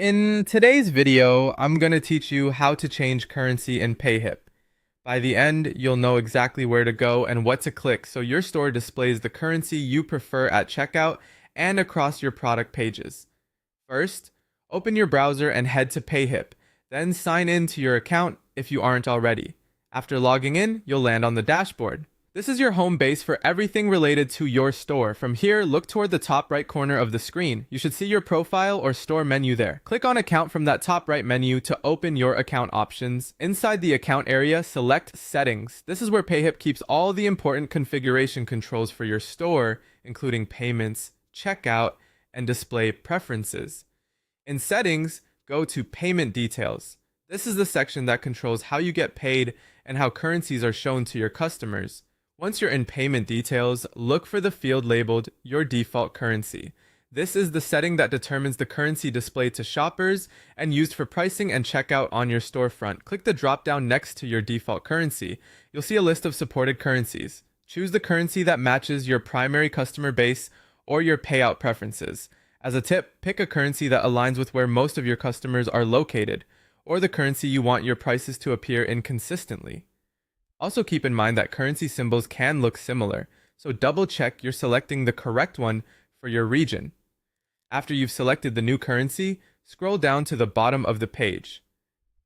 In today's video, I'm going to teach you how to change currency in Payhip. By the end, you'll know exactly where to go and what to click so your store displays the currency you prefer at checkout and across your product pages. First, open your browser and head to Payhip, then sign in to your account if you aren't already. After logging in, you'll land on the dashboard. This is your home base for everything related to your store. From here, look toward the top right corner of the screen. You should see your profile or store menu there. Click on Account from that top right menu to open your account options. Inside the account area, select Settings. This is where Payhip keeps all the important configuration controls for your store, including payments, checkout, and display preferences. In Settings, go to Payment Details. This is the section that controls how you get paid and how currencies are shown to your customers. Once you're in Payment Details, look for the field labeled Your Default Currency. This is the setting that determines the currency displayed to shoppers and used for pricing and checkout on your storefront. Click the drop-down next to your default currency. You'll see a list of supported currencies. Choose the currency that matches your primary customer base or your payout preferences. As a tip, pick a currency that aligns with where most of your customers are located, or the currency you want your prices to appear in consistently. Also keep in mind that currency symbols can look similar, so double check you're selecting the correct one for your region. After you've selected the new currency, scroll down to the bottom of the page.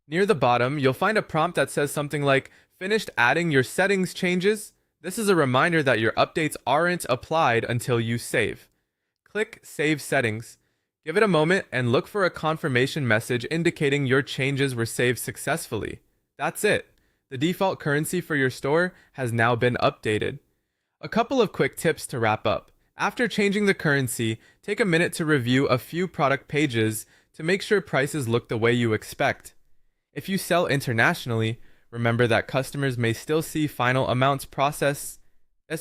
Near the bottom, you'll find a prompt that says something like, "Finished adding your settings changes?" This is a reminder that your updates aren't applied until you save. Click Save Settings. Give it a moment and look for a confirmation message indicating your changes were saved successfully. That's it. The default currency for your store has now been updated. A couple of quick tips to wrap up. After changing the currency, take a minute to review a few product pages to make sure prices look the way you expect. If you sell internationally, remember that customers may still see final amounts processed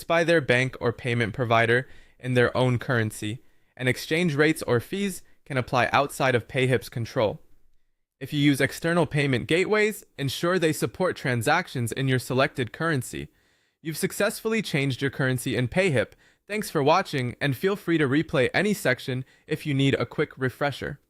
by their bank or payment provider in their own currency, and exchange rates or fees can apply outside of Payhip's control. If you use external payment gateways, ensure they support transactions in your selected currency. You've successfully changed your currency in Payhip. Thanks for watching, and feel free to replay any section if you need a quick refresher.